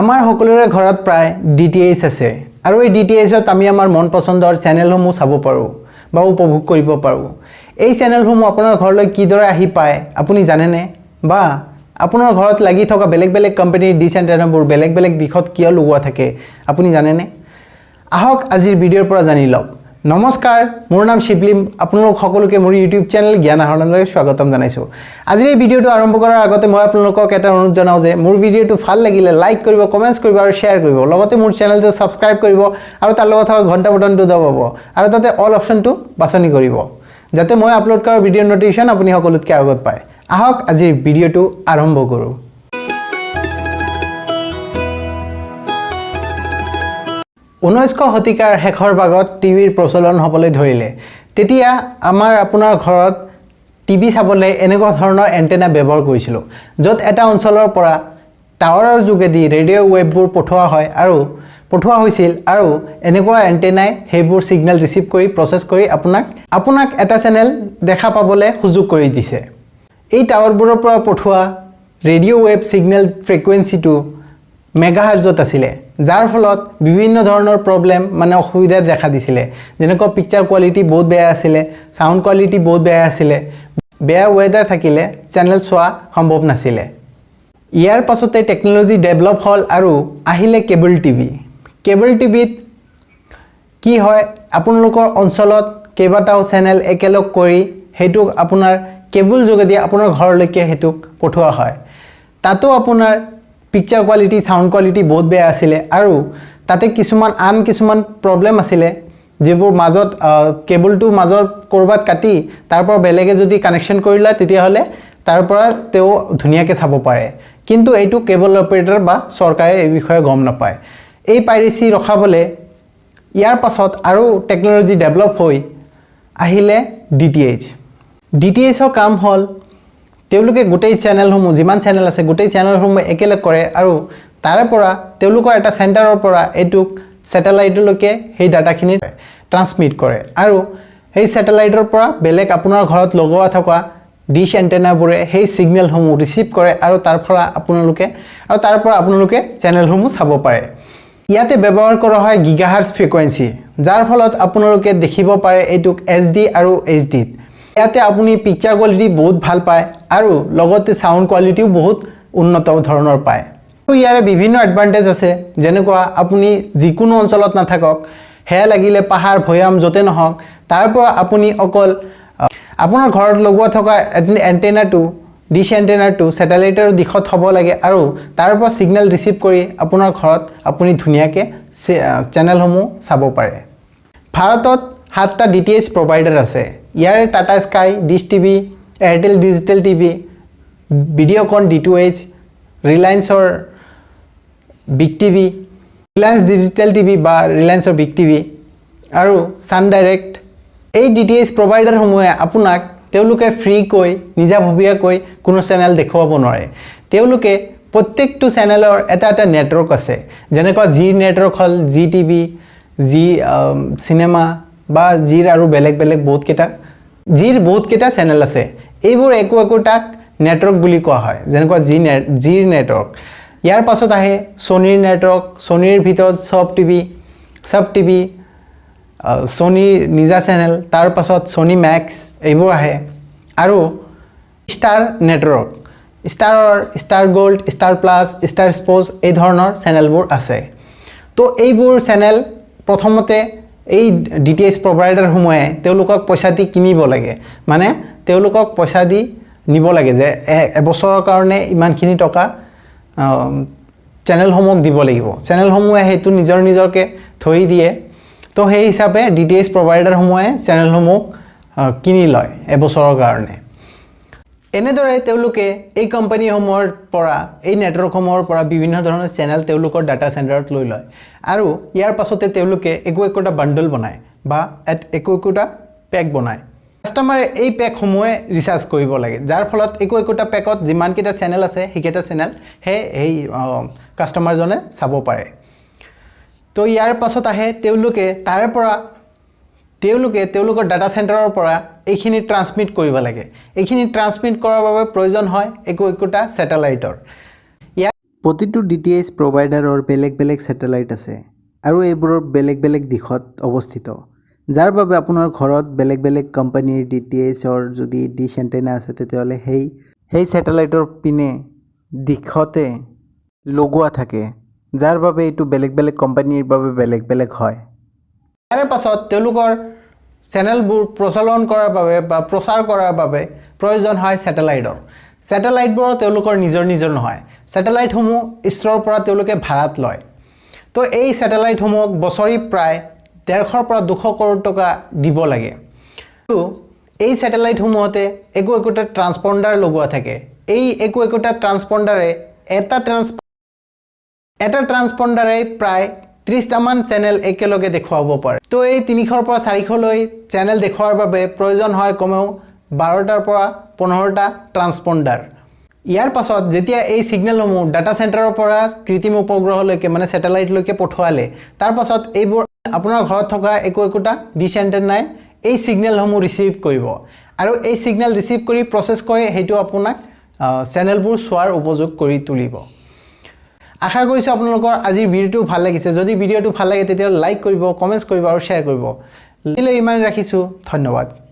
আমাৰ সকলোৰে ঘৰত প্ৰায় DTH আছে আৰু এই DTHত আমি আমাৰ মন পছন্দৰ চেনেলসমূহ চাব পাৰোঁ বা উপভোগ কৰিব পাৰোঁ। এই চেনেলসমূহ আপোনাৰ ঘৰলৈ কিদৰে আহি পায় আপুনি জানেনে? বা আপোনাৰ ঘৰত লাগি থকা বেলেগ বেলেগ কোম্পানীৰ ডিছ এণ্টেনাবোৰ বেলেগ বেলেগ দিশত কিয় লগোৱা থাকে আপুনি জানেনে? আহক আজিৰ ভিডিঅ'ৰ পৰা জানি লওক। নমস্কাৰ, মোৰ নাম শিবলী। আপোনালোক সকলোকে মোৰ ইউটিউব চেনেল জ্ঞান আহৰণলৈ স্বাগতম জনাইছোঁ। আজিৰ এই ভিডিঅ'টো আৰম্ভ কৰাৰ আগতে মই আপোনালোকক এটা অনুৰোধ জনাওঁ যে মোৰ ভিডিঅ'টো ভাল লাগিলে লাইক কৰিব, কমেণ্টছ কৰিব আৰু শ্বেয়াৰ কৰিব। লগতে মোৰ চেনেলটো ছাবস্ক্ৰাইব কৰিব আৰু তাৰ লগত থকা ঘণ্টা বটনটো দবাব আৰু তাতে অল অপশ্যনটো বাছনি কৰিব, যাতে মই আপলোড কৰা ভিডিঅ'ৰ নটিফিকেশ্যন আপুনি সকলোতকৈ আগত পায়। আহক আজিৰ ভিডিঅ'টো আৰম্ভ কৰোঁ। 19শ শতিকাৰ শেষৰ ভাগত টিভিৰ প্ৰচলন হ'বলৈ ধৰিলে। তেতিয়া আপোনাৰ ঘৰত টিভি চাবলৈ এনেকুৱা ধৰণৰ এণ্টেনা ব্যৱহাৰ কৰিছিলোঁ, য'ত এটা অঞ্চলৰ পৰা টাৱাৰৰ যোগেদি ৰেডিঅ' ৱেভবোৰ পঠোৱা হৈছিল আৰু এনেকুৱা এণ্টেনাই সেইবোৰ ছিগনেল ৰিচিভ কৰি প্ৰচেছ কৰি আপোনাক এটা চেনেল দেখা পাবলৈ সুযোগ কৰি দিছে। এই টাৱাৰবোৰৰ পৰা পঠোৱা ৰেডিঅ' ৱেভ ছিগনেল ফ্ৰিকুৱেঞ্চিটো মেগাহাৰ্জত আছিলে, যাৰ ফলত বিভিন্ন ধৰণৰ প্ৰব্লেম অসুবিধা দেখা দিছিলে। যেনেকুৱা পিকচাৰ কোৱালিটি বহুত বেয়া আছিলে, ছাউণ্ড কোৱালিটি বহুত বেয়া আছিলে, বেয়া ৱেডাৰ থাকিলে চেনেল চোৱা সম্ভৱ নাছিলে। ইয়াৰ পাছতে টেকন'লজি ডেভেলপ হ'ল আৰু আহিলে কেবল টিভি। কেবল টিভিত কি হয়, আপোনালোকৰ অঞ্চলত কেইবাটাও চেনেল একেলগ কৰি সেইটোক আপোনাৰ কেবল যোগেদি আপোনাৰ ঘৰলৈকে সেইটোক পঠোৱা হয়। তাতো আপোনাৰ পিকচাৰ কোৱালিটি, ছাউণ্ড কোৱালিটি বহুত বেয়া আছিলে আৰু তাতে কিছুমান প্ৰব্লেম আছিলে, যিবোৰ কেবলটো মাজৰ ক'ৰবাত কাটি তাৰ পৰা বেলেগে যদি কানেকশ্যন কৰি লয় তেতিয়াহ'লে তাৰ পৰা তেওঁ ধুনীয়াকৈ চাব পাৰে। কিন্তু এইটো কেবল অপাৰেটৰ বা চৰকাৰে এই বিষয়ে গম নাপায়। এই পাইৰেচি ৰখাবলৈ ইয়াৰ পাছত আৰু টেকন'লজি ডেভেলপ হৈ আহিলে DTH। DTHৰ কাম হ'ল তেওঁলোকে গোটেই চেনেলসমূহ, যিমান চেনেল আছে গোটেই চেনেলসমূহ একেলগ কৰে আৰু তাৰে পৰা তেওঁলোকৰ এটা চেণ্টাৰৰ পৰা এইটোক ছেটেলাইটলৈকে সেই ডাটাখিনি ট্ৰান্সমিট কৰে আৰু সেই ছেটেলাইটৰ পৰা বেলেগ আপোনাৰ ঘৰত লগোৱা থকা ডিছ এণ্টেনাবোৰে সেই ছিগনেলসমূহ ৰিচিভ কৰে আৰু তাৰ পৰা আপোনালোকে চেনেলসমূহ চাব পাৰে। ইয়াতে ব্যৱহাৰ কৰা হয় গিগাহাৰ্জ ফ্ৰিকুৱেঞ্চি, যাৰ ফলত আপোনালোকে দেখিব পাৰে এইটোক HD আৰু HDত। ইয়াতে আপুনি পিকচাৰ কোৱালিটি বহুত ভাল পায় আৰু লগতে ছাউণ্ড কোৱালিটিও বহুত উন্নত ধৰণৰ পায়। আৰু ইয়াৰে বিভিন্ন এডভান্টেজ আছে, যেনেকুৱা আপুনি যিকোনো অঞ্চলত নাথাকক, সেয়া লাগিলে পাহাৰ ভৈয়াম য'তে নহওক, তাৰ পৰা আপুনি অকল আপোনাৰ ঘৰত লগোৱা থকা এণ্টেনাটো, ডিছ এণ্টেনাটো ছেটেলাইটৰ দিশত হ'ব লাগে আৰু তাৰ পৰা ছিগনেল ৰিচিভ কৰি আপোনাৰ ঘৰত আপুনি ধুনীয়াকৈ চেনেলসমূহ চাব পাৰে। ভাৰতত 7টা DTH প্ৰভাইডাৰ আছে। ইয়াৰে Tata sky, dish TV, Airtel digital TV, Videocon DTH, ৰিলায়েন্সৰ big TV, Reliance digital TV বা ৰিলায়েন্সৰ বিগ টিভি আৰু ছান ডাইৰেক্ট। এই DTH প্ৰভাইডাৰসমূহে আপোনাক তেওঁলোকে ফ্ৰীকৈ নিজাববীয়াকৈ কোনো চেনেল দেখুৱাব নোৱাৰে। তেওঁলোকে প্ৰত্যেকটো চেনেলৰ এটা নেটৱৰ্ক আছে, যেনেকুৱা জিৰ নেটৱৰ্ক হ'ল জি টিভি, জি চিনেমা বা জিৰ আৰু বেলেগ বহুতকেইটা চেনেল আছে। এইবোৰ একোটাক নেটৱৰ্ক বুলি কোৱা হয়, যেনেকুৱা জিৰ নেটৱৰ্ক। ইয়াৰ পাছত আহে ছনীৰ নেটৱৰ্ক। ছনীৰ ভিতৰত সব টিভি, ছনীৰ নিজা চেনেল, তাৰ পাছত ছনী মেক্স এইবোৰ আহে আৰু star network, star gold, star plus, star sports এই ধৰণৰ চেনেলবোৰ আছে। তো এইবোৰ চেনেল প্ৰথমতে এই DTH প্ৰভাইডাৰসমূহে তেওঁলোকক পইচা দি কিনিব লাগে, তেওঁলোকক পইচা দি নিব লাগে যে এবছৰৰ কাৰণে ইমানখিনি টকা চেনেলসমূহক দিব লাগিব। চেনেলসমূহে সেইটো নিজৰকৈ ধৰি দিয়ে। তো সেই হিচাপে DTH প্ৰভাইডাৰসমূহে চেনেলসমূহ কিনি লয় এবছৰৰ কাৰণে। এনেদৰে তেওঁলোকে এই কোম্পানীসমূহৰ পৰা, এই নেটৱৰ্কসমূহৰ পৰা বিভিন্ন ধৰণৰ চেনেল তেওঁলোকৰ ডাটা চেণ্টাৰত লৈ লয় আৰু ইয়াৰ পাছতে তেওঁলোকে একোটা বাণ্ডল বনায় বা একোটা পেক বনায়। কাষ্টমাৰে এই পেকসমূহে ৰিচাৰ্জ কৰিব লাগে, যাৰ ফলত একোটা পেকত যিমানকেইটা চেনেল আছে সেইকেইটা চেনেল সেই কাষ্টমাৰজনে চাব পাৰে। তো ইয়াৰ পাছত আহে তেওঁলোকৰ ডাটা চেণ্টাৰৰ পৰা এইখিনি ট্ৰান্সমিট কৰিব লাগে। এইখিনি ট্ৰান্সমিট কৰাৰ বাবে প্ৰয়োজন হয় একোটা ছেটেলাইটৰ। প্ৰতিটো DTH প্ৰভাইডাৰৰ বেলেগ বেলেগ স্যাটেলাইট আছে আৰু এইবোৰৰ বেলেগ বেলেগ দিশত অৱস্থিত যাৰ বাবে আপোনাৰ ঘৰত বেলেগ বেলেগ কোম্পানীৰ DTHৰ যদি ডিশ এণ্টেনা আছে তেতিয়াহ'লে সেই স্যাটেলাইটৰ পিনে দিশতে লগোৱা থাকে যাৰ বাবে এইটো বেলেগ বেলেগ কোম্পানীৰ বাবে বেলেগ বেলেগ হয় ইয়াৰ পাছত তেওঁলোকৰ চেনেলবোৰ প্ৰচলন কৰাৰ বাবে বা প্ৰচাৰ কৰাৰ বাবে প্ৰয়োজন হয় স্যাটেলাইটৰ স্যাটেলাইটবোৰ তেওঁলোকৰ নিজৰ নহয় স্যাটেলাইটসমূহ ইছৰৰ পৰা তেওঁলোকে ভাড়াত লয় তো এই স্যাটেলাইটসমূহক বছৰি প্ৰায় 150 পৰা 200 কৰোৰ টকা দিব লাগে তো এই স্যাটেলাইটসমূহতে একোটা ট্ৰান্সপন্ডাৰ লগোৱা থাকে এই একোটা ট্ৰান্সপন্ডাৰে এটা ট্ৰান্সপন্ডাৰে প্ৰায় 30টা মান চেনেল একেলগে দেখুৱাব পাৰে তো এই 300 পৰা 400 লৈ চেনেল দেখুৱাৰ বাবে প্ৰয়োজন হয় কমেও 12টাৰ পৰা 15টা ট্ৰান্সপন্ডাৰ ইয়াৰ পাছত যেতিয়া এই সিগনেলসমূহ ডাটা চেণ্টাৰৰ পৰা কৃত্ৰিম উপগ্ৰহলৈকে মানে স্যাটেলাইটলৈকে পঠোৱালে তাৰ পাছত এইবোৰ আপোনাৰ ঘৰত থকা একোটা ডিশ এণ্টেনাই এই সিগনেলসমূহ ৰিসিভ কৰিব আৰু এই সিগনেল ৰিসিভ কৰি প্ৰসেস কৰি হেতু আপোনাক চেনেলবোৰ চোৱাৰ উপযোগ কৰি তুলিব আশা কৰিছো আপোনালোকৰ আজিৰ ভিডিওটো ভাল লাগিছে যদি ভিডিওটো ভাল লাগে তেতিয়া লাইক কৰিব কমেন্টছ কৰিব আৰু শেয়াৰ কৰিব ইমান ৰাখিছো ধন্যবাদ